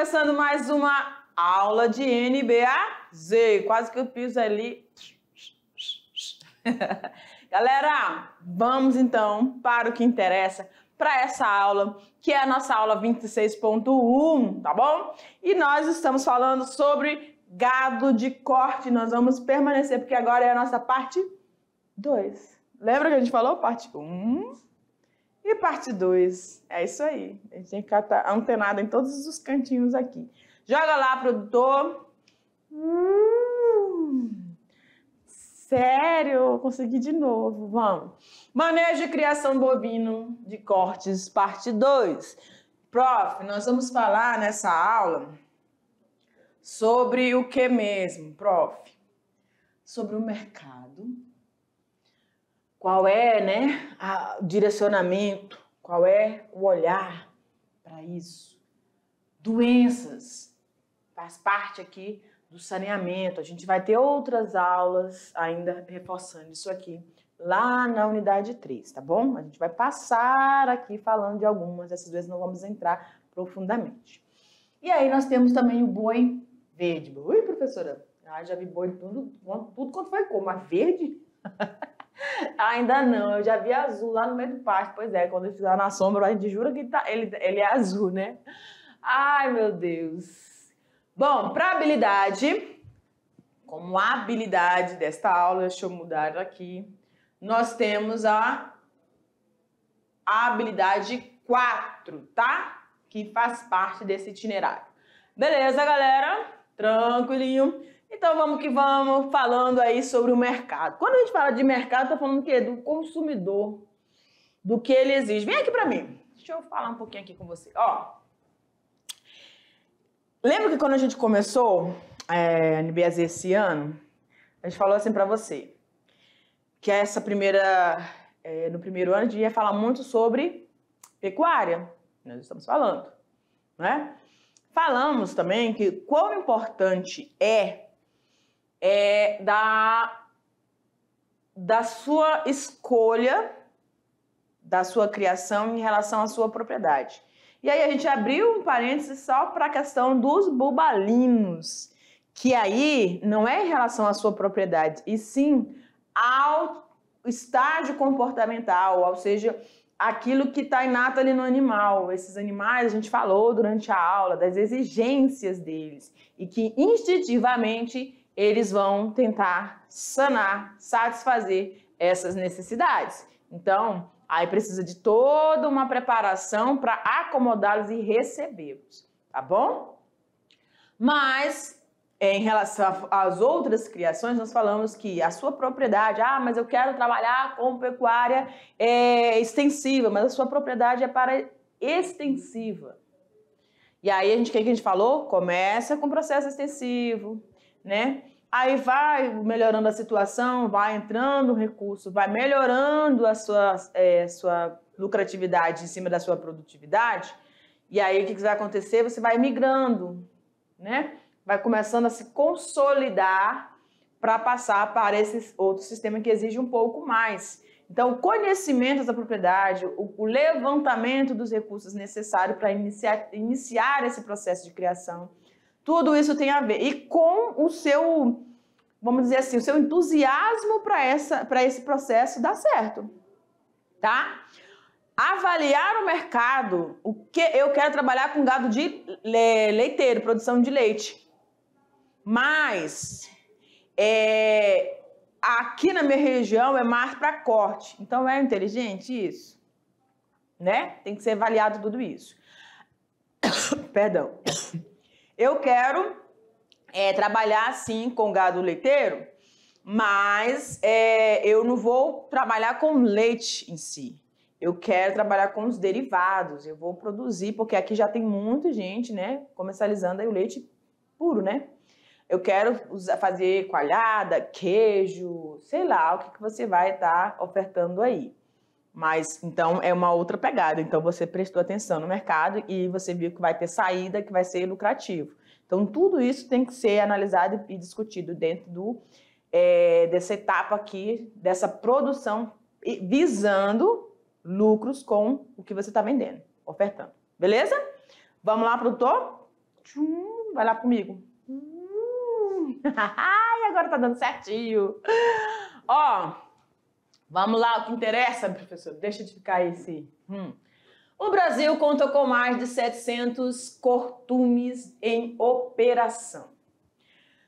começando mais uma aula de NBAZ. Quase que eu piso ali. Galera, vamos então para o que interessa para essa aula, que é a nossa aula 26.1, tá bom? E nós estamos falando sobre gado de corte. Nós vamos permanecer, porque agora é a nossa parte 2. Lembra que a gente falou? Parte 1 e parte 2. É isso aí. A gente tem que ficar antenado em todos os cantinhos aqui. Joga lá, produtor. Sério, consegui de novo. Vamos. Manejo e criação bovino de cortes, parte 2. Prof, nós vamos falar nessa aula sobre o que mesmo, prof? Sobre o mercado. Qual é, né, o direcionamento, qual é o olhar para isso? Doenças, faz parte aqui do saneamento. A gente vai ter outras aulas ainda reforçando isso aqui, lá na unidade 3, tá bom? A gente vai passar aqui falando de algumas, essas vezes não vamos entrar profundamente. E aí nós temos também o boi verde. Oi, professora, já vi boi tudo quanto foi cor, mas verde? Ainda não, eu já vi azul lá no meio do pasto. Pois é, quando ele estiver na sombra, a gente jura que ele é azul, né? Ai, meu Deus. Bom, para habilidade, como habilidade desta aula, deixa eu mudar aqui, nós temos a habilidade 4, tá? Que faz parte desse itinerário. Beleza, galera? Tranquilinho. Então vamos que vamos, falando aí sobre o mercado. Quando a gente fala de mercado, tá falando o quê? Do consumidor, do que ele exige. Vem aqui pra mim. Deixa eu falar um pouquinho aqui com você. Ó, lembra que quando a gente começou a NBAZ esse ano, a gente falou assim pra você, que essa no primeiro ano a gente ia falar muito sobre pecuária. Nós estamos falando, né? Falamos também que quão importante da sua escolha, da sua criação em relação à sua propriedade. E aí a gente abriu um parênteses só para a questão dos bubalinos, que aí não é em relação à sua propriedade, e sim ao estágio comportamental, ou seja, aquilo que está inato ali no animal. Esses animais, a gente falou durante a aula das exigências deles e que instintivamente eles vão tentar sanar, satisfazer essas necessidades. Então, aí precisa de toda uma preparação para acomodá-los e recebê-los, tá bom? Mas, em relação às outras criações, nós falamos que a sua propriedade, mas eu quero trabalhar com pecuária extensiva, mas a sua propriedade é para extensiva. E aí, o que a gente falou? Começa com processo extensivo, né? Aí vai melhorando a situação, vai entrando o recurso, vai melhorando a sua lucratividade em cima da sua produtividade. E aí, o que vai acontecer? Você vai migrando, né? Vai começando a se consolidar para passar para esse outro sistema que exige um pouco mais. Então, o conhecimento da propriedade, o levantamento dos recursos necessários para iniciar esse processo de criação, tudo isso tem a ver. E com o seu, vamos dizer assim, o seu entusiasmo para esse processo dar certo, tá? Avaliar o mercado, eu quero trabalhar com gado de leiteiro, produção de leite. Mas aqui na minha região é mais para corte. Então é inteligente isso, né? Tem que ser avaliado tudo isso. Perdão. Eu quero trabalhar sim com gado leiteiro, mas eu não vou trabalhar com leite em si. Eu quero trabalhar com os derivados. Eu vou produzir, porque aqui já tem muita gente, né, comercializando aí o leite puro, né? Eu quero fazer coalhada, queijo, sei lá, o que você vai estar ofertando aí. Mas, então, é uma outra pegada. Então, você prestou atenção no mercado e você viu que vai ter saída, que vai ser lucrativo. Então, tudo isso tem que ser analisado e discutido dentro dessa etapa aqui, dessa produção, visando lucros com o que você está vendendo, ofertando. Beleza? Vamos lá, produtor? Vai lá comigo. Ai, agora tá dando certinho. Ó, vamos lá, o que interessa, professor. Deixa de ficar esse... O Brasil conta com mais de 700 curtumes em operação.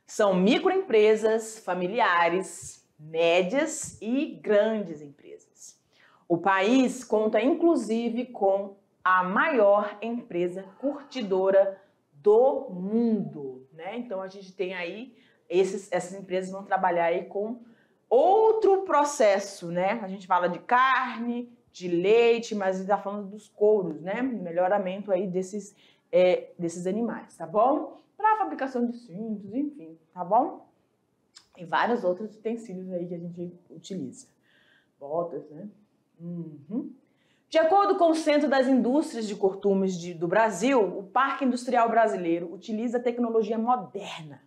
São microempresas familiares, médias e grandes empresas. O país conta, inclusive, com a maior empresa curtidora do mundo, né? Então, a gente tem aí, essas empresas vão trabalhar aí com outro processo, né? A gente fala de carne, de leite, mas está falando dos couros, né? Melhoramento aí desses animais, tá bom? Para a fabricação de cintos, enfim, tá bom? E vários outros utensílios aí que a gente utiliza. Botas, né? De acordo com o Centro das Indústrias de Curtumes do Brasil, o Parque Industrial Brasileiro utiliza tecnologia moderna.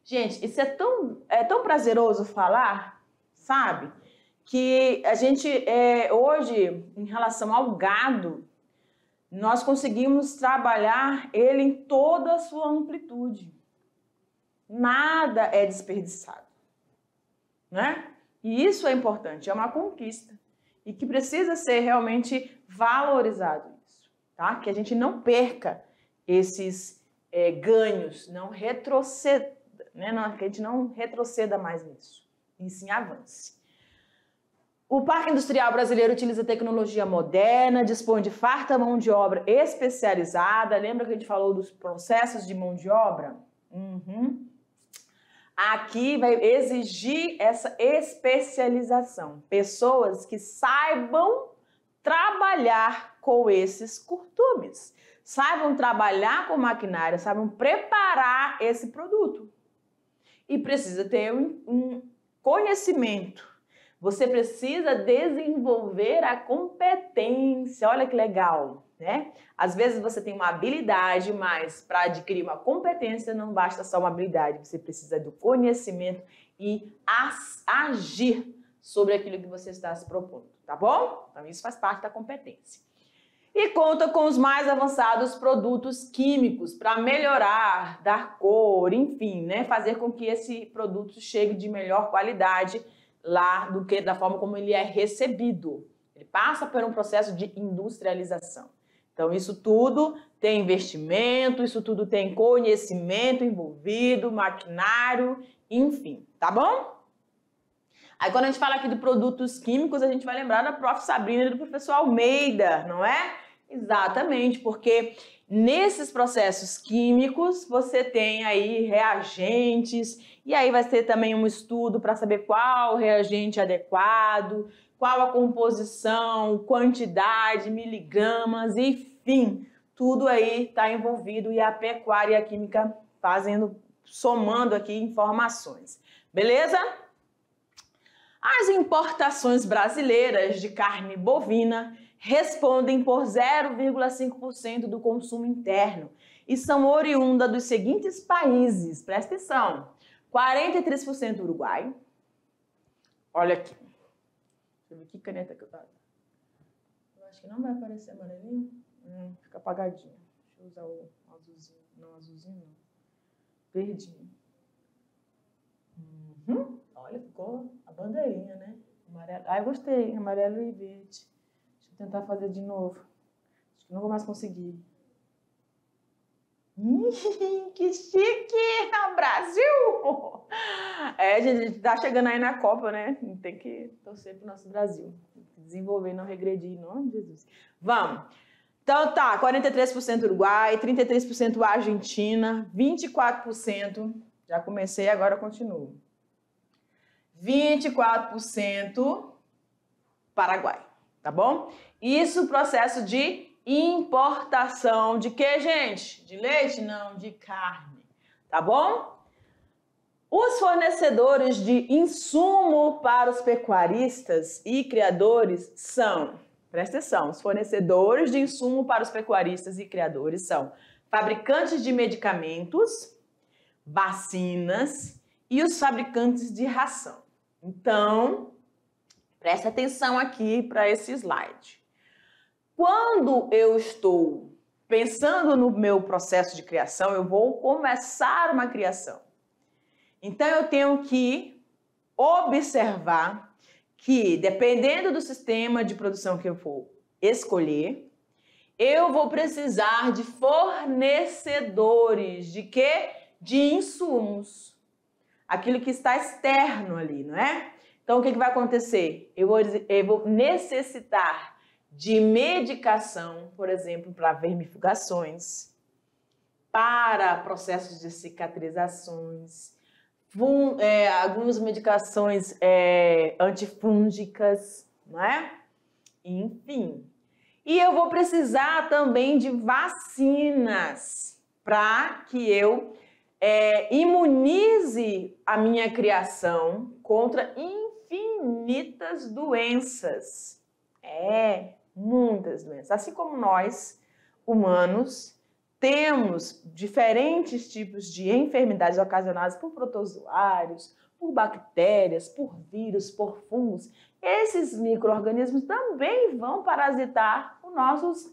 Gente, isso é tão prazeroso falar, sabe? Que a gente, hoje, em relação ao gado, nós conseguimos trabalhar ele em toda a sua amplitude. Nada é desperdiçado, né? E isso é importante, é uma conquista. E que precisa ser realmente valorizado isso, tá? Que a gente não perca esses ganhos, não retroceda, né? Que a gente não retroceda mais nisso, e sim avance. O Parque Industrial Brasileiro utiliza tecnologia moderna, dispõe de farta mão de obra especializada. Lembra que a gente falou dos processos de mão de obra? Aqui vai exigir essa especialização. Pessoas que saibam trabalhar com esses curtumes, saibam trabalhar com maquinário, saibam preparar esse produto. E precisa ter um conhecimento. Você precisa desenvolver a competência. Olha que legal, né? Às vezes você tem uma habilidade, mas para adquirir uma competência não basta só uma habilidade. Você precisa do conhecimento e agir sobre aquilo que você está se propondo, tá bom? Então isso faz parte da competência. E conta com os mais avançados produtos químicos para melhorar, dar cor, enfim, né? Fazer com que esse produto chegue de melhor qualidade lá do que da forma como ele é recebido. Ele passa por um processo de industrialização. Então, isso tudo tem investimento, isso tudo tem conhecimento envolvido, maquinário, enfim, tá bom? Aí, quando a gente fala aqui de produtos químicos, a gente vai lembrar da prof. Sabrina e do professor Almeida, não é? Exatamente, porque nesses processos químicos você tem aí reagentes e aí vai ter também um estudo para saber qual reagente adequado, qual a composição, quantidade, miligramas, enfim, tudo aí está envolvido e a pecuária e a química somando aqui informações, beleza? As importações brasileiras de carne bovina respondem por 0,5% do consumo interno e são oriundas dos seguintes países. Presta atenção. 43% Uruguai. Olha aqui. Deixa eu ver que caneta que eu tava. Eu acho que não vai aparecer amarelinho. Fica apagadinho. Deixa eu usar o azulzinho. Não, azulzinho não. Verdinho. Olha, ficou a bandeirinha, né? Amarelo. Ah, eu gostei. Amarelo e verde. Deixa eu tentar fazer de novo. Acho que não vou mais conseguir. Que chique! Brasil! A gente tá chegando aí na Copa, né? Tem que torcer pro nosso Brasil. Desenvolver, não regredir, em nome de Jesus. Vamos! Então tá, 43% Uruguai, 33% Argentina, 24%, já comecei, agora continuo. 24% Paraguai, tá bom? Isso processo de importação de quê, gente? De leite? Não, de carne, tá bom? Os fornecedores de insumo para os pecuaristas e criadores são, presta atenção, os fornecedores de insumo para os pecuaristas e criadores são fabricantes de medicamentos, vacinas e os fabricantes de ração. Então, presta atenção aqui para esse slide. Quando eu estou pensando no meu processo de criação, eu vou começar uma criação. Então, eu tenho que observar que, dependendo do sistema de produção que eu for escolher, eu vou precisar de fornecedores de quê? De insumos. Aquilo que está externo ali, não é? Então, o que vai acontecer? Eu vou necessitar de medicação, por exemplo, para vermifugações, para processos de cicatrizações, algumas medicações antifúngicas, não é? Enfim. E eu vou precisar também de vacinas para que eu imunize a minha criação contra infinitas doenças. Muitas doenças. Assim como nós, humanos, temos diferentes tipos de enfermidades ocasionadas por protozoários, por bactérias, por vírus, por fungos. Esses micro-organismos também vão parasitar o nosso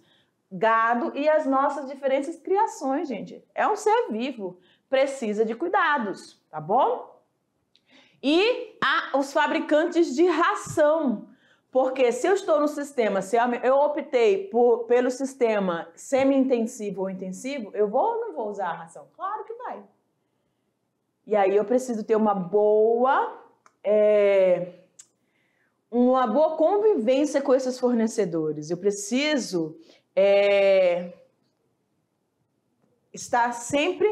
gado e as nossas diferentes criações, gente. É um ser vivo, precisa de cuidados, tá bom? E há os fabricantes de ração, porque se eu estou no sistema, se eu optei pelo sistema semi-intensivo ou intensivo, eu vou ou não vou usar a ração? Claro que vai. E aí eu preciso ter uma boa convivência com esses fornecedores. Eu preciso estar sempre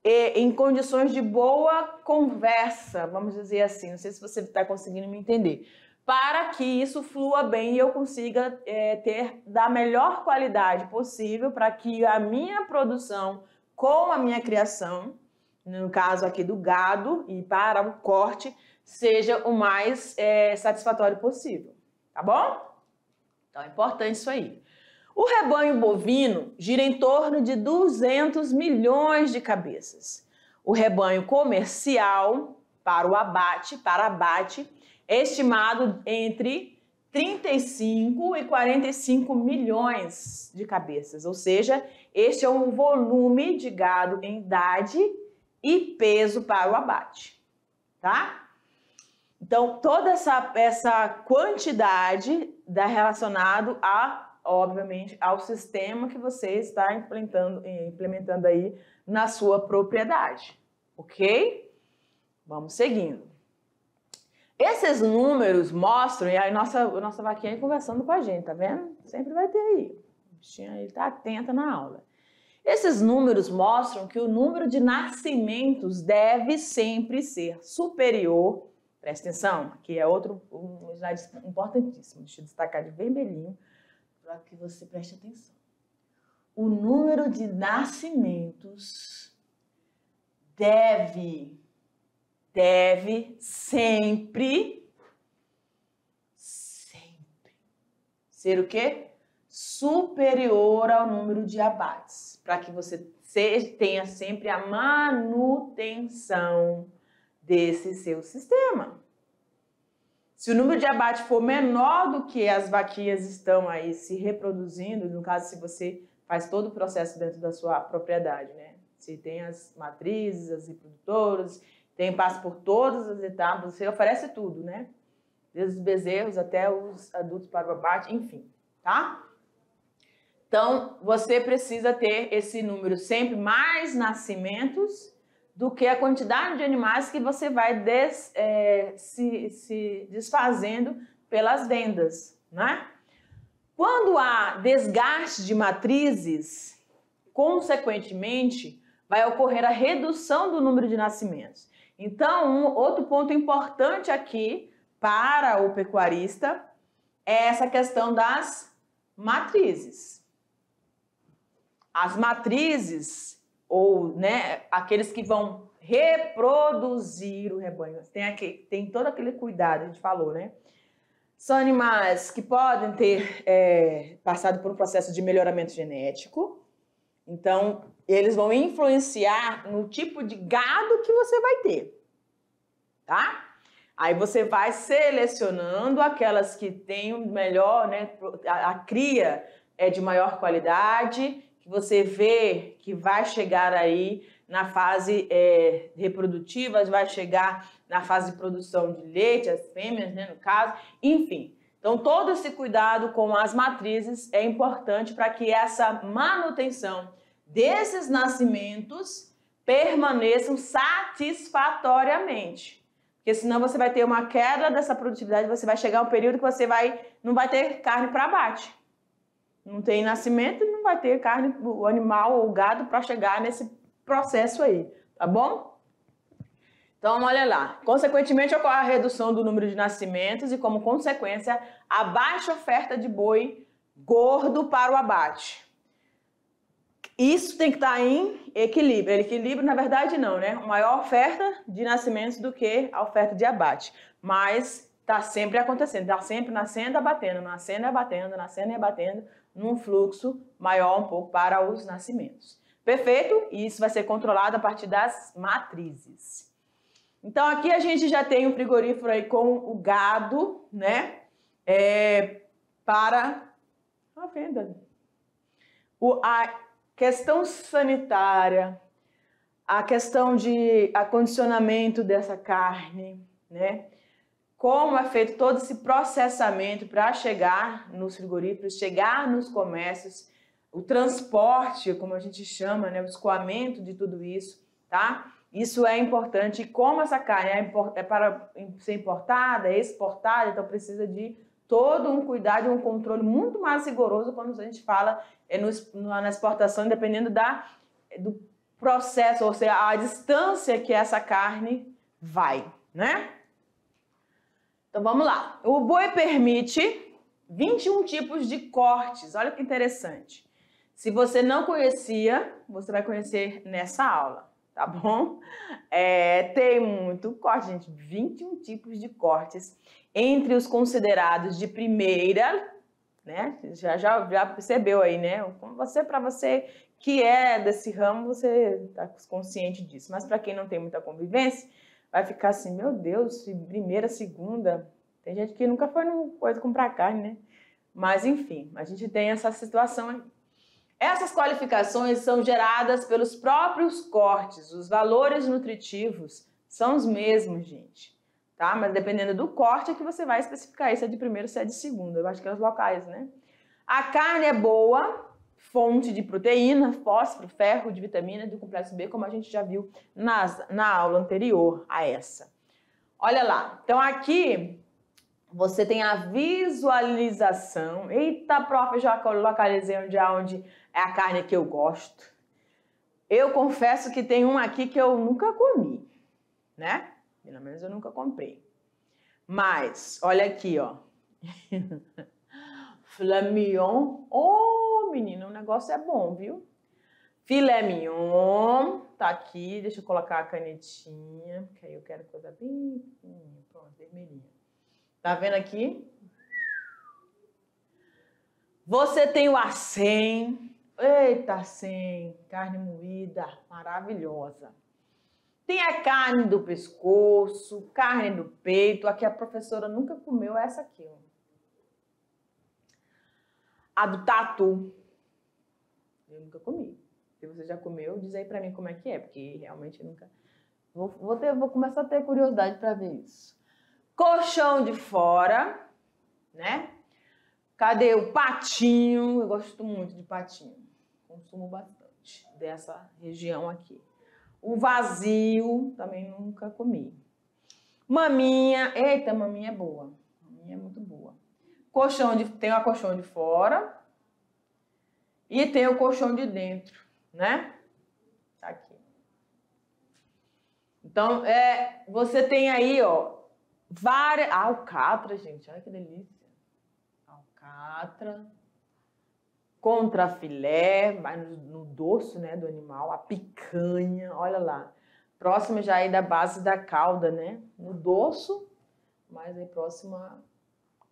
em condições de boa conversa, vamos dizer assim. Não sei se você está conseguindo me entender. Para que isso flua bem e eu consiga ter da melhor qualidade possível para que a minha produção com a minha criação, no caso aqui do gado e para o corte, seja o mais satisfatório possível, tá bom? Então é importante isso aí. O rebanho bovino gira em torno de 200 milhões de cabeças. O rebanho comercial para abate, é estimado entre 35 e 45 milhões de cabeças, ou seja, este é um volume de gado em idade e peso para o abate, tá? Então, toda essa quantidade está relacionado obviamente, ao sistema que você está implementando aí na sua propriedade, ok? Vamos seguindo. Esses números mostram, e aí nossa vaquinha aí conversando com a gente, tá vendo? Sempre vai ter aí. O bichinho aí tá atenta na aula. Esses números mostram que o número de nascimentos deve sempre ser superior. Presta atenção, aqui é outro slide importantíssimo. Deixa eu destacar de vermelhinho para que você preste atenção. O número de nascimentos deve sempre ser o quê? Superior ao número de abates, para que você tenha sempre a manutenção desse seu sistema. Se o número de abate for menor do que as vaquinhas estão aí se reproduzindo, no caso, se você faz todo o processo dentro da sua propriedade, né? Se tem as matrizes, as reprodutoras, passa por todas as etapas, você oferece tudo, né? Desde os bezerros até os adultos para o abate, enfim, tá? Então, você precisa ter esse número sempre mais nascimentos do que a quantidade de animais que você vai se desfazendo pelas vendas, né? Quando há desgaste de matrizes, consequentemente, vai ocorrer a redução do número de nascimentos. Então, outro ponto importante aqui para o pecuarista é essa questão das matrizes. As matrizes, ou aqueles que vão reproduzir o rebanho, tem todo aquele cuidado, a gente falou, né? São animais que podem ter passado por um processo de melhoramento genético, então eles vão influenciar no tipo de gado que você vai ter, tá? Aí você vai selecionando aquelas que têm o melhor, né? A cria é de maior qualidade, que você vê que vai chegar aí na fase reprodutiva, vai chegar na fase de produção de leite, as fêmeas, né, no caso, enfim. Então, todo esse cuidado com as matrizes é importante para que essa manutenção desses nascimentos permaneçam satisfatoriamente. Porque senão você vai ter uma queda dessa produtividade, você vai chegar a um período que você não vai ter carne para abate. Não tem nascimento, não vai ter carne, o animal ou o gado para chegar nesse processo aí, tá bom? Então, olha lá. Consequentemente, ocorre a redução do número de nascimentos e, como consequência, a baixa oferta de boi gordo para o abate. Isso tem que estar em equilíbrio. Equilíbrio, na verdade, não, né? Maior oferta de nascimentos do que a oferta de abate. Mas está sempre acontecendo, está sempre nascendo e abatendo, nascendo e abatendo, nascendo e abatendo, num fluxo maior um pouco para os nascimentos. Perfeito? E isso vai ser controlado a partir das matrizes. Então, aqui a gente já tem um frigorífero aí com o gado, né? Para a venda. A questão sanitária, a questão de acondicionamento dessa carne, né? Como é feito todo esse processamento para chegar nos frigoríferos, chegar nos comércios, o transporte, como a gente chama, né? O escoamento de tudo isso, tá? Isso é importante. E como essa carne é para ser importada, exportada, então precisa de todo um cuidado e um controle muito mais rigoroso quando a gente fala na exportação, dependendo do processo, ou seja, a distância que essa carne vai, né? Então vamos lá. O boi permite 21 tipos de cortes. Olha que interessante. Se você não conhecia, você vai conhecer nessa aula, tá bom? Tem muito corte, gente. 21 tipos de cortes. Entre os considerados de primeira, né? Já percebeu aí, né? Para você que é desse ramo, você está consciente disso. Mas para quem não tem muita convivência, vai ficar assim, meu Deus, primeira, segunda. Tem gente que nunca foi no coisa comprar carne, né? Mas enfim, a gente tem essa situação aí. Essas qualificações são geradas pelos próprios cortes. Os valores nutritivos são os mesmos, gente. Tá? Mas dependendo do corte é que você vai especificar se é de primeiro ou se é de segundo. Eu acho que é os locais, né? A carne é boa, fonte de proteína, fósforo, ferro, de vitamina do complexo B, como a gente já viu na aula anterior a essa. Olha lá. Então aqui você tem a visualização. Eita, prof, eu já localizei onde é a carne que eu gosto. Eu confesso que tem um aqui que eu nunca comi, né? Pelo menos eu nunca comprei. Mas, olha aqui, ó. Filé mignon. Oh, menino, o negócio é bom, viu? Filé mignon. Tá aqui, deixa eu colocar a canetinha, que aí eu quero coisa bem pequenininha. Pronto, vermelhinha. Tá vendo aqui? Você tem o acém. Eita, acém. Carne moída, maravilhosa. Tem a carne do pescoço, carne do peito. Aqui a professora nunca comeu essa aqui, ó. A do tatu. Eu nunca comi. Se você já comeu, diz aí pra mim como é que é, porque realmente eu nunca... Vou começar a ter curiosidade pra ver isso. Colchão de fora, né? Cadê o patinho? Eu gosto muito de patinho. Consumo bastante dessa região aqui. O vazio, também nunca comi. Maminha. Eita, maminha é boa. Maminha é muito boa. Tem o colchão de fora e tem o colchão de dentro, né? Tá aqui. Então, você tem aí, ó, várias... Alcatra, gente, olha que delícia. Alcatra. Contrafilé, vai no dorso, né, do animal. A picanha, olha lá. Próxima já aí da base da cauda, né? No dorso, mas aí próxima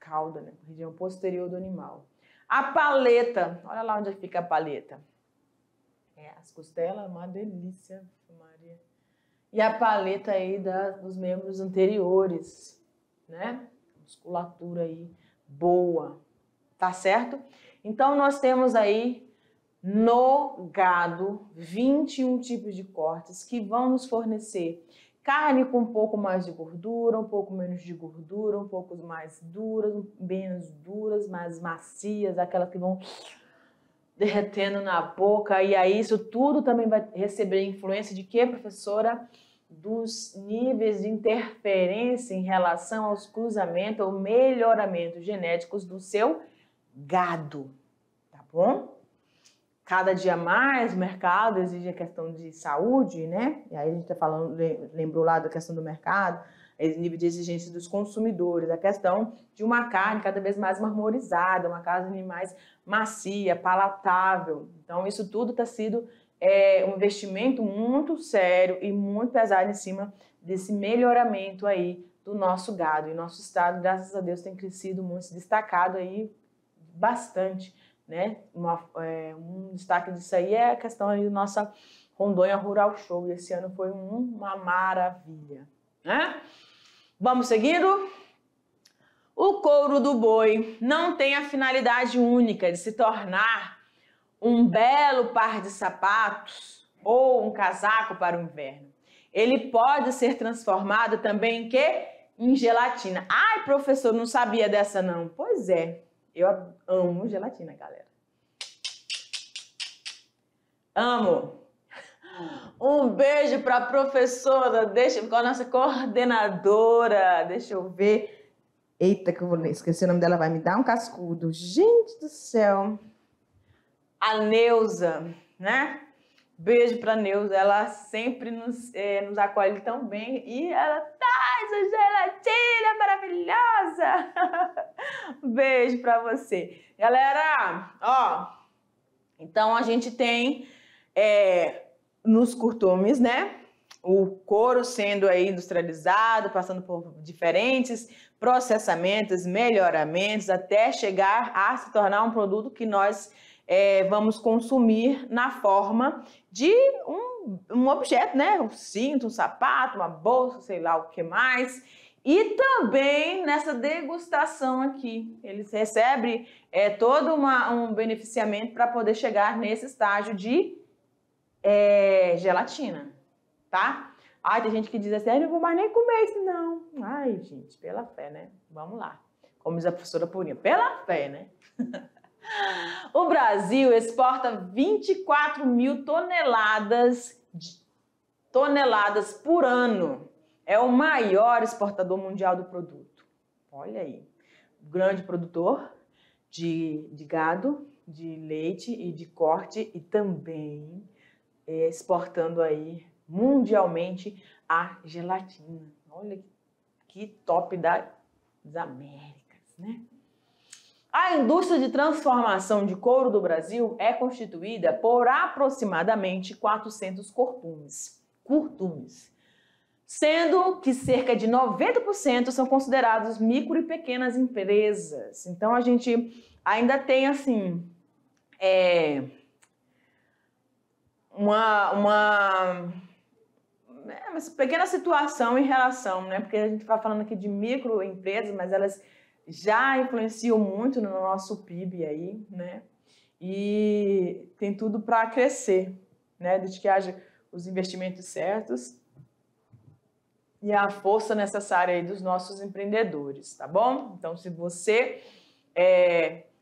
cauda, né? Região posterior do animal. A paleta, olha lá onde fica a paleta. As costelas, uma delícia, Maria. E a paleta aí dos membros anteriores, né? Musculatura aí boa, tá certo? Então nós temos aí no gado 21 tipos de cortes que vão nos fornecer carne com um pouco mais de gordura, um pouco menos de gordura, um pouco mais duras, menos duras, mais macias, aquelas que vão derretendo na boca. E aí isso tudo também vai receber influência de quê, professora? Dos níveis de interferência em relação aos cruzamentos ou melhoramentos genéticos do seu gado, tá bom? Cada dia mais o mercado exige a questão de saúde, né? E aí a gente está falando, lembrou lá da questão do mercado, nível de exigência dos consumidores, a questão de uma carne cada vez mais marmorizada, uma carne mais macia, palatável. Então isso tudo está sendo um investimento muito sério e muito pesado em cima desse melhoramento aí do nosso gado. E nosso estado, graças a Deus, tem crescido muito, se destacado aí bastante, né? Um destaque disso aí é a questão aí da nossa Rondônia Rural Show. E esse ano foi uma maravilha, né? Vamos seguindo? O couro do boi não tem a finalidade única de se tornar um belo par de sapatos ou um casaco para o inverno. Ele pode ser transformado também em quê? Em gelatina. Ai, professor, não sabia dessa não. Pois é, eu amo gelatina, galera. Amo. Um beijo para a professora, com a nossa coordenadora. Deixa eu ver. Eita, que eu vou esquecer o nome dela, vai me dar um cascudo. Gente do céu. A Neuza, né? Beijo para a Neuza, ela sempre nos acolhe tão bem e ela traz a gelatina maravilhosa. Beijo para você. Galera, ó, então a gente tem nos curtumes, né? O couro sendo aí industrializado, passando por diferentes processamentos, melhoramentos, até chegar a se tornar um produto que nós vamos consumir na forma de um objeto, né? Um cinto, um sapato, uma bolsa, sei lá o que mais. E também nessa degustação aqui, eles recebem todo um beneficiamento para poder chegar nesse estágio de gelatina, tá? Ai, tem gente que diz assim, eu não vou mais nem comer isso não. Ai, gente, pela fé, né? Vamos lá. Como diz a professora Purinha, pela fé, né? O Brasil exporta 24 mil toneladas por ano. É o maior exportador mundial do produto. Olha aí. Grande produtor de gado, de leite e de corte e também exportando aí mundialmente a gelatina. Olha que top das Américas, né? A indústria de transformação de couro do Brasil é constituída por aproximadamente 400 curtumes, sendo que cerca de 90% são considerados micro e pequenas empresas. Então a gente ainda tem assim uma pequena situação em relação, né? Porque a gente está falando aqui de microempresas, mas elas já influenciam muito no nosso PIB aí, né? E tem tudo para crescer, né? Desde que haja os investimentos certos e a força necessária aí dos nossos empreendedores, tá bom? Então, se você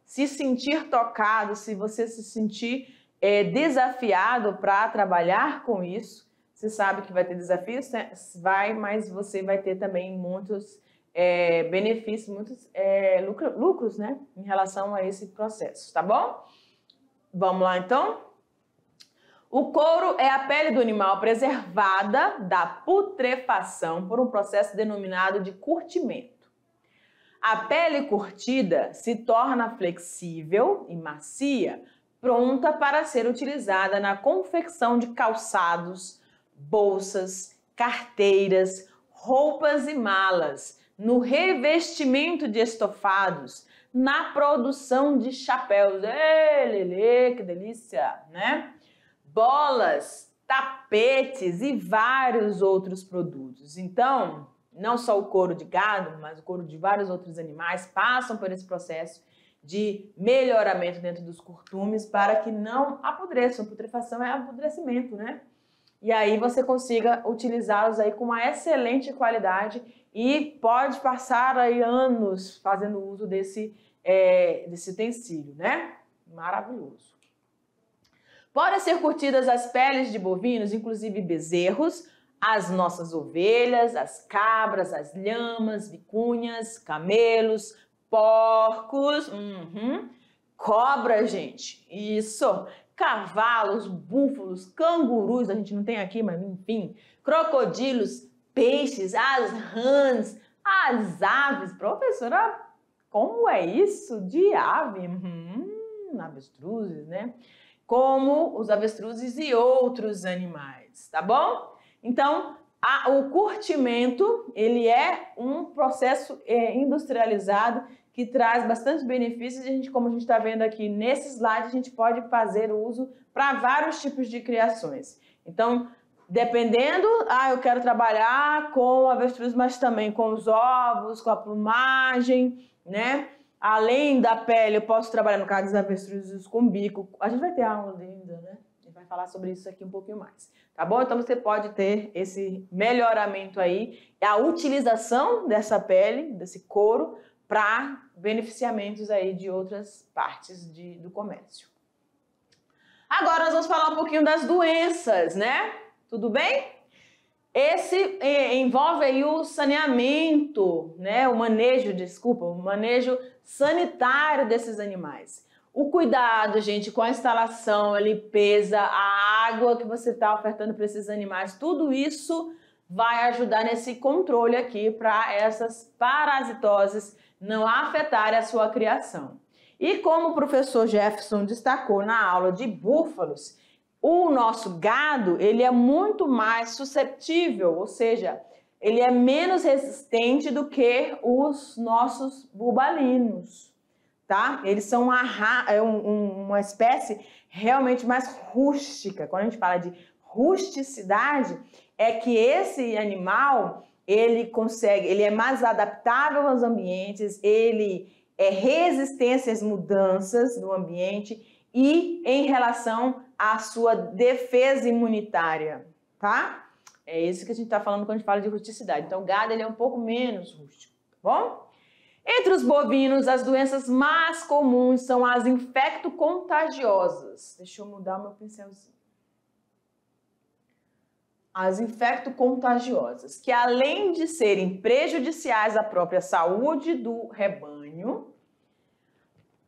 se sentir tocado, se você se sentir desafiado para trabalhar com isso, você sabe que vai ter desafios, mas você vai ter também muitos benefícios, muitos lucros, né, em relação a esse processo, tá bom? Vamos lá, então? O couro é a pele do animal preservada da putrefação por um processo denominado de curtimento. A pele curtida se torna flexível e macia, pronta para ser utilizada na confecção de calçados, bolsas, carteiras, roupas e malas, no revestimento de estofados, na produção de chapéus. Lelê, que delícia, né? Bolas, tapetes e vários outros produtos. Então, não só o couro de gado, mas o couro de vários outros animais passam por esse processo de melhoramento dentro dos curtumes para que não apodreçam. Putrefação é apodrecimento, né? E aí você consiga utilizá-los aí com uma excelente qualidade e pode passar aí anos fazendo uso desse utensílio, né? Maravilhoso. Podem ser curtidas as peles de bovinos, inclusive bezerros, as nossas ovelhas, as cabras, as lhamas, vicunhas, camelos, porcos, cobra, gente, isso, cavalos, búfalos, cangurus, a gente não tem aqui, mas enfim, crocodilos, peixes, as rãs, as aves. Professora, como é isso de ave? Avestruzes, né? Como os avestruzes e outros animais, tá bom? Então, o curtimento, ele é um processo industrializado que traz bastante benefícios e como a gente está vendo aqui nesse slide, a gente pode fazer uso para vários tipos de criações. Então, dependendo, eu quero trabalhar com avestruz, mas também com os ovos, com a plumagem, né? Além da pele, eu posso trabalhar no caso dos avestruzes com bico. A gente vai ter aula linda, né? A gente vai falar sobre isso aqui um pouquinho mais, tá bom? Então você pode ter esse melhoramento aí, a utilização dessa pele, desse couro, para beneficiamentos aí de outras partes do comércio. Agora nós vamos falar um pouquinho das doenças, né? Tudo bem? Esse envolve aí o saneamento, né? O manejo sanitário desses animais. O cuidado, gente, com a instalação, a limpeza, a água que você está ofertando para esses animais, tudo isso vai ajudar nesse controle aqui para essas parasitoses não afetarem a sua criação. E como o professor Jefferson destacou na aula de búfalos, o nosso gado, ele é muito mais suscetível, ou seja, ele é menos resistente do que os nossos bubalinos, tá? Eles são uma espécie realmente mais rústica. Quando a gente fala de rusticidade, é que esse animal, ele é mais adaptável aos ambientes, ele é resistente às mudanças do ambiente e em relação à sua defesa imunitária, tá? É isso que a gente está falando quando a gente fala de rusticidade. Então, o gado ele é um pouco menos rústico, tá bom? Entre os bovinos, as doenças mais comuns são as infecto-contagiosas. Deixa eu mudar o meu pincelzinho. As infecto-contagiosas, que além de serem prejudiciais à própria saúde do rebanho,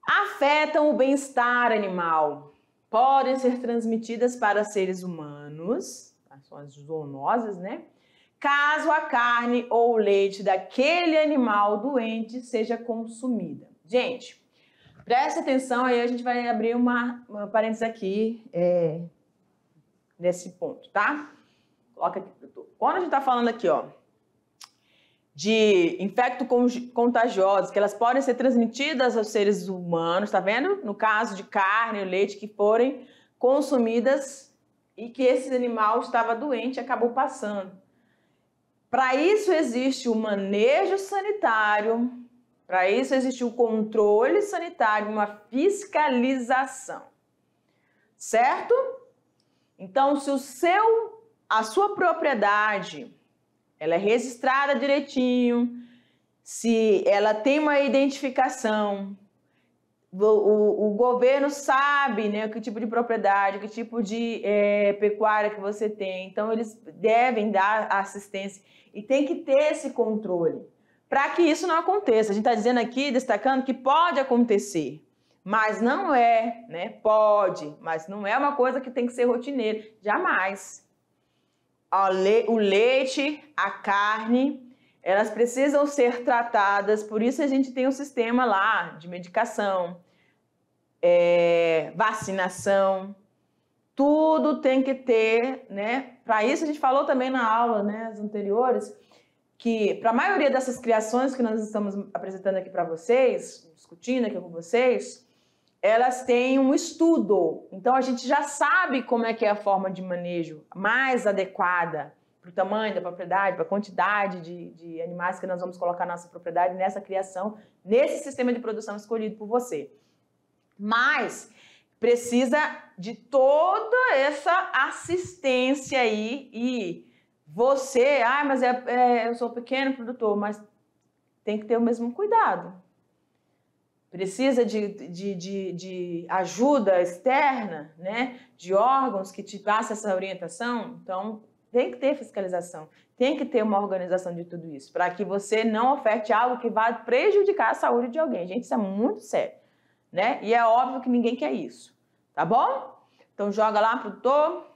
afetam o bem-estar animal, podem ser transmitidas para seres humanos, são as zoonoses, né? Caso a carne ou o leite daquele animal doente seja consumida. Gente, preste atenção, aí a gente vai abrir uma parênteses aqui nesse ponto, tá? Coloca aqui. Quando a gente está falando aqui, ó, de infecto-contagiosos, que elas podem ser transmitidas aos seres humanos, tá vendo? No caso de carne ou leite que forem consumidas e que esse animal estava doente e acabou passando. Para isso existe o manejo sanitário, para isso existe o controle sanitário, uma fiscalização, certo? Então, se a sua propriedade ela é registrada direitinho, se ela tem uma identificação, o governo sabe, né, que tipo de propriedade, que tipo de pecuária que você tem, então eles devem dar assistência e tem que ter esse controle para que isso não aconteça. A gente está dizendo aqui, destacando que pode acontecer, mas não é, né? Pode, mas não é uma coisa que tem que ser rotineira, jamais. O leite, a carne, elas precisam ser tratadas, por isso a gente tem um sistema lá de medicação, vacinação, tudo tem que ter, né? Para isso a gente falou também na aula, né, as anteriores, que para a maioria dessas criações que nós estamos apresentando aqui para vocês, discutindo aqui com vocês, elas têm um estudo, então a gente já sabe como é que é a forma de manejo mais adequada, para o tamanho da propriedade, para a quantidade de animais que nós vamos colocar na nossa propriedade, nessa criação, nesse sistema de produção escolhido por você. Mas precisa de toda essa assistência aí e você, mas eu sou pequeno produtor, mas tem que ter o mesmo cuidado. Precisa de ajuda externa, né? De órgãos que te passem essa orientação. Então, tem que ter fiscalização, tem que ter uma organização de tudo isso, para que você não oferte algo que vá prejudicar a saúde de alguém. Gente, isso é muito sério, né? E é óbvio que ninguém quer isso, tá bom? Então, joga lá, produtor.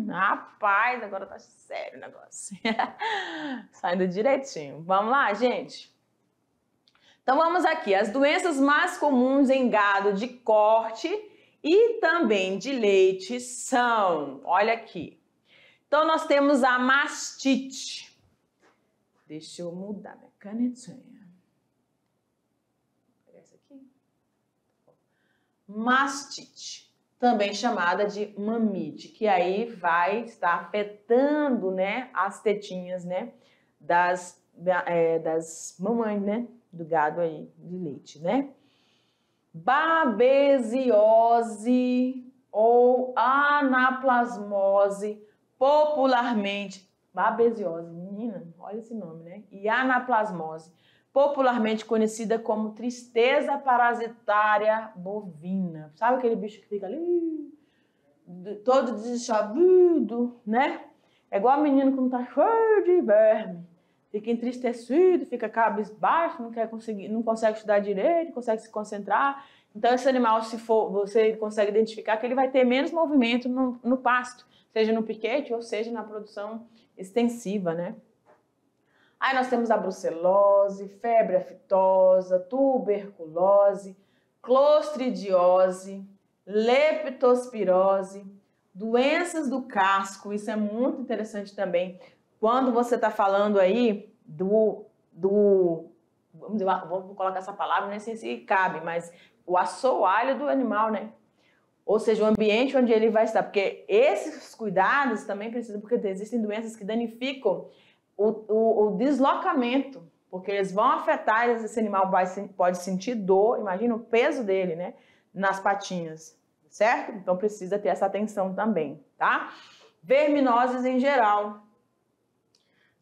Rapaz, agora tá sério o negócio. Saindo direitinho. Vamos lá, gente? Então, vamos aqui. As doenças mais comuns em gado de corte e também de leite são... Olha aqui. Então, nós temos a mastite. Deixa eu mudar minha canetinha. Vou pegar essa aqui. Mastite. Também chamada de mamite, que aí vai estar afetando, né, as tetinhas, né, das mamães, né, do gado aí de leite, né. Babesiose ou anaplasmose, popularmente, babesiose, menina, olha esse nome, né, e anaplasmose, popularmente conhecida como tristeza parasitária bovina. Sabe aquele bicho que fica ali, todo deschavido, né? É igual a menina que não tá cheio de verme. Fica entristecido, fica cabisbaixo, não consegue estudar direito, não consegue se concentrar. Então, esse animal, se for, você consegue identificar que ele vai ter menos movimento no pasto, seja no piquete ou seja na produção extensiva, né? Aí nós temos a brucelose, febre aftosa, tuberculose, clostridiose, leptospirose, doenças do casco, isso é muito interessante também. Quando você está falando aí vamos dizer, vou colocar essa palavra, nem sei se cabe, mas o assoalho do animal, né? Ou seja, o ambiente onde ele vai estar, porque esses cuidados também precisam, porque existem doenças que danificam o deslocamento, porque eles vão afetar, esse animal pode sentir dor, imagina o peso dele, né, nas patinhas, certo? Então precisa ter essa atenção também, tá? Verminoses em geral,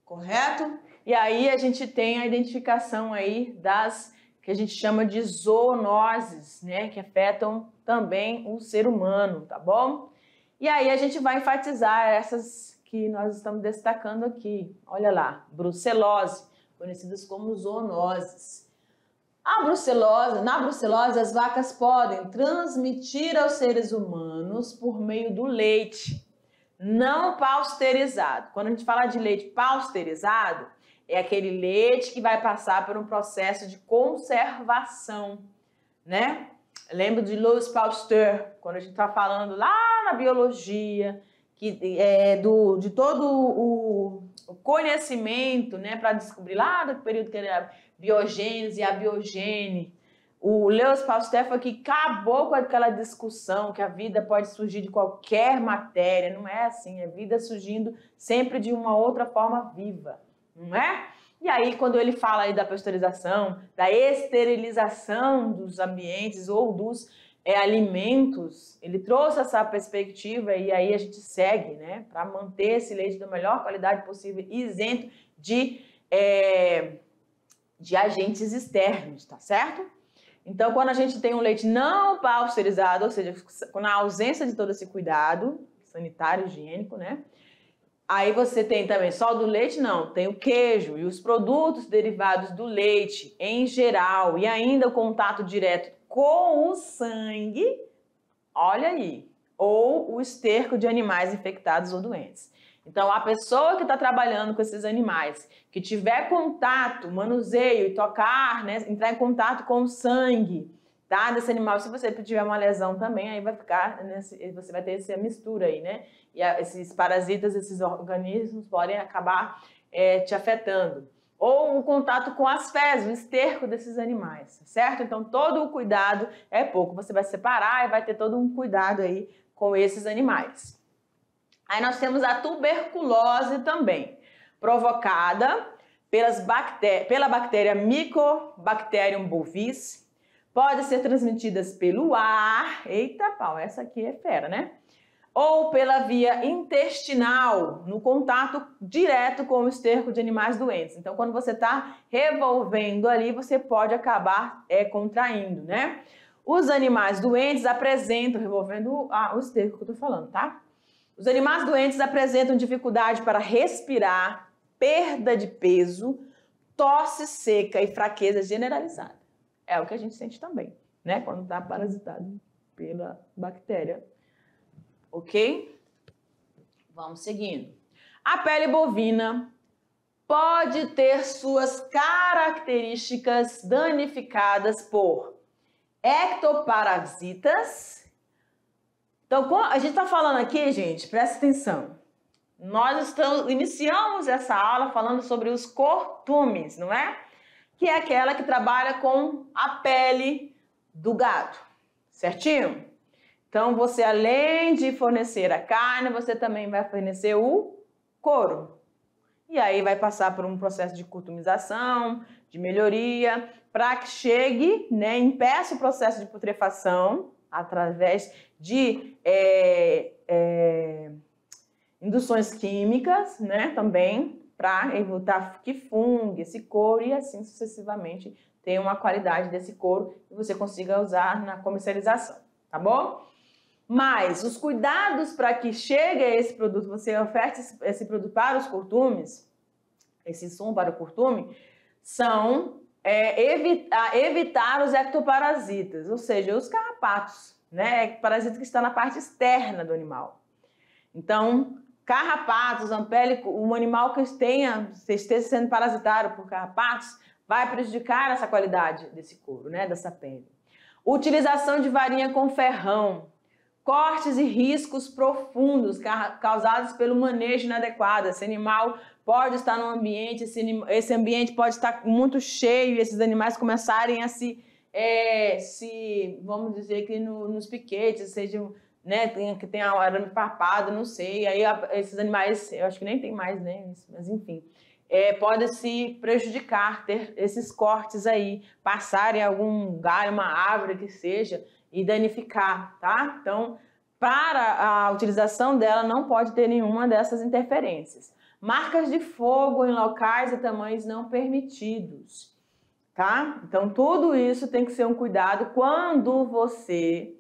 correto? E aí a gente tem a identificação aí das que a gente chama de zoonoses, né, que afetam também o ser humano, tá bom? E aí a gente vai enfatizar essas que nós estamos destacando aqui. Olha lá, brucelose, conhecidas como zoonoses. Na brucelose, as vacas podem transmitir aos seres humanos por meio do leite não pasteurizado. Quando a gente fala de leite pasteurizado, é aquele leite que vai passar por um processo de conservação, né? Lembro de Louis Pasteur, quando a gente está falando lá na biologia, de todo o conhecimento, né, para descobrir lá do período que era biogênese e abiogênese. O Louis Pasteur foi que acabou com aquela discussão que a vida pode surgir de qualquer matéria. Não é assim, é vida surgindo sempre de uma outra forma viva, não é? E aí, quando ele fala aí da pasteurização, da esterilização dos ambientes ou dos alimentos, ele trouxe essa perspectiva e aí a gente segue, né, para manter esse leite da melhor qualidade possível, isento de agentes externos, tá certo? Então, quando a gente tem um leite não pasteurizado, ou seja, na ausência de todo esse cuidado sanitário, higiênico, né? Aí você tem também só do leite, não, tem o queijo e os produtos derivados do leite em geral e ainda o contato direto com o sangue, olha aí, ou o esterco de animais infectados ou doentes. Então, a pessoa que está trabalhando com esses animais, que tiver contato, manuseio e tocar, né, entrar em contato com o sangue, tá, desse animal, se você tiver uma lesão também, aí vai ficar, você vai ter essa mistura aí, né? E esses parasitas, esses organismos podem acabar te afetando. Ou o contato com as fezes, o esterco desses animais, certo? Então, todo o cuidado é pouco. Você vai separar e vai ter todo um cuidado aí com esses animais. Aí nós temos a tuberculose também, provocada pela bactéria Mycobacterium bovis, pode ser transmitidas pelo ar, eita pau, essa aqui é fera, né? Ou pela via intestinal, no contato direto com o esterco de animais doentes. Então, quando você está revolvendo ali, você pode acabar contraindo, né? Os animais doentes apresentam, revolvendo o esterco que eu tô falando, tá? Os animais doentes apresentam dificuldade para respirar, perda de peso, tosse seca e fraqueza generalizada. É o que a gente sente também, né? Quando está parasitado pela bactéria. Ok? Vamos seguindo. A pele bovina pode ter suas características danificadas por ectoparasitas. Então, a gente está falando aqui, gente, presta atenção. Nós iniciamos essa aula falando sobre os curtumes, não é? Que é aquela que trabalha com a pele do gado, certinho? Então, você além de fornecer a carne, você também vai fornecer o couro. E aí vai passar por um processo de curtumização, de melhoria, para que chegue, né, impeça o processo de putrefação através de induções químicas, né, também, para evitar que fungue esse couro e assim sucessivamente tenha uma qualidade desse couro e você consiga usar na comercialização, tá bom? Mas os cuidados para que chegue esse produto, você oferte esse produto para os curtumes, esse insumo para o curtume, são evitar os ectoparasitas, ou seja, os carrapatos, né? Parasitas que estão na parte externa do animal. Então, carrapatos, um animal que esteja sendo parasitado por carrapatos, vai prejudicar essa qualidade desse couro, né? Dessa pele. Utilização de varinha com ferrão. Cortes e riscos profundos causados pelo manejo inadequado. Esse animal pode estar num ambiente, esse ambiente pode estar muito cheio e esses animais começarem a vamos dizer que nos piquetes, sejam, né, que tem arame farpado, não sei, aí esses animais, eu acho que nem tem mais, né, mas enfim, pode se prejudicar, ter esses cortes aí, passarem algum galho, uma árvore que seja, e danificar, tá? Então, para a utilização dela não pode ter nenhuma dessas interferências. Marcas de fogo em locais e tamanhos não permitidos, tá? Então, tudo isso tem que ser um cuidado quando você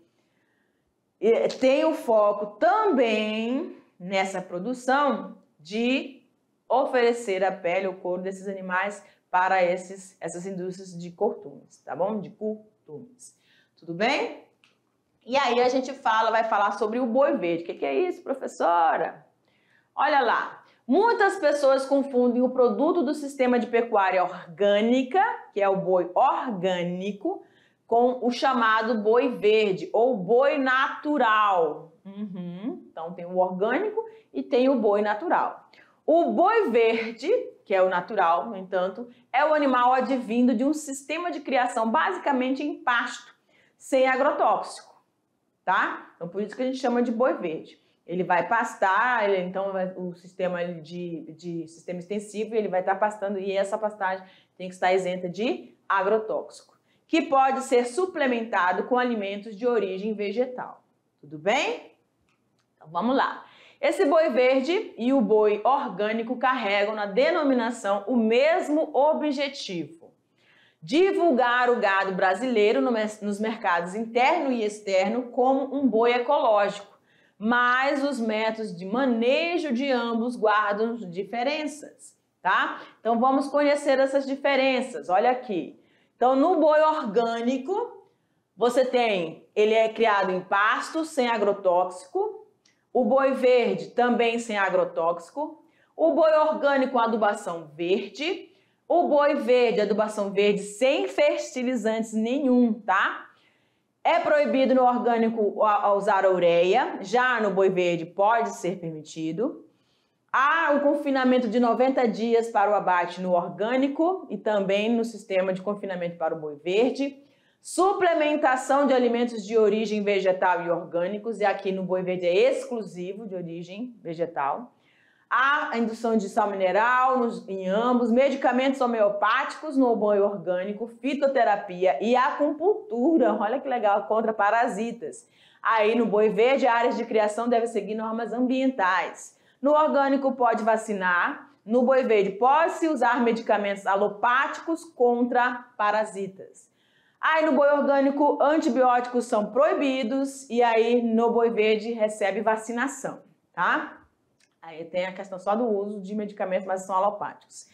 tem o foco também nessa produção de oferecer a pele, o couro desses animais para essas indústrias de curtumes, tá bom? De curtumes. Tudo bem? E aí a gente vai falar sobre o boi verde. O que é isso, professora? Olha lá, muitas pessoas confundem o produto do sistema de pecuária orgânica, que é o boi orgânico, com o chamado boi verde ou boi natural. Então tem o orgânico e tem o boi natural. O boi verde, que é o natural, no entanto, é o animal advindo de um sistema de criação basicamente em pasto, sem agrotóxico, tá? Então, por isso que a gente chama de boi verde. Ele vai pastar, então o sistema de sistema extensivo, ele vai estar pastando e essa pastagem tem que estar isenta de agrotóxico, que pode ser suplementado com alimentos de origem vegetal. Tudo bem? Então, vamos lá. Esse boi verde e o boi orgânico carregam na denominação o mesmo objetivo: divulgar o gado brasileiro nos mercados interno e externo como um boi ecológico, mas os métodos de manejo de ambos guardam diferenças, tá? Então vamos conhecer essas diferenças, olha aqui. Então no boi orgânico, ele é criado em pasto, sem agrotóxico, o boi verde também sem agrotóxico, o boi orgânico com adubação verde, o boi verde, adubação verde sem fertilizantes nenhum, tá? É proibido no orgânico usar ureia, já no boi verde pode ser permitido. Há o confinamento de 90 dias para o abate no orgânico e também no sistema de confinamento para o boi verde. Suplementação de alimentos de origem vegetal e orgânicos, e aqui no boi verde é exclusivo de origem vegetal. A indução de sal mineral em ambos, medicamentos homeopáticos no boi orgânico, fitoterapia e acupuntura, olha que legal, contra parasitas. Aí no boi verde, áreas de criação devem seguir normas ambientais. No orgânico pode vacinar, no boi verde pode-se usar medicamentos alopáticos contra parasitas. Aí no boi orgânico, antibióticos são proibidos e aí no boi verde recebe vacinação, tá? Aí tem a questão só do uso de medicamentos, mas são alopáticos.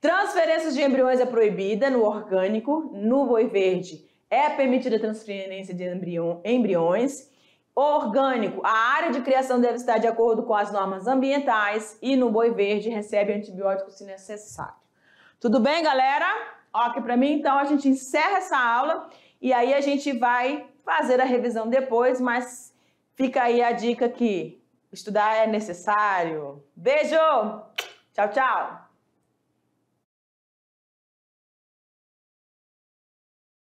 Transferência de embriões é proibida no orgânico, no boi verde é permitida a transferência de embriões. Orgânico, a área de criação deve estar de acordo com as normas ambientais e no boi verde recebe antibióticos se necessário. Tudo bem, galera? Ok para mim? Então a gente encerra essa aula e aí a gente vai fazer a revisão depois, mas fica aí a dica que estudar é necessário. Beijo! Tchau, tchau!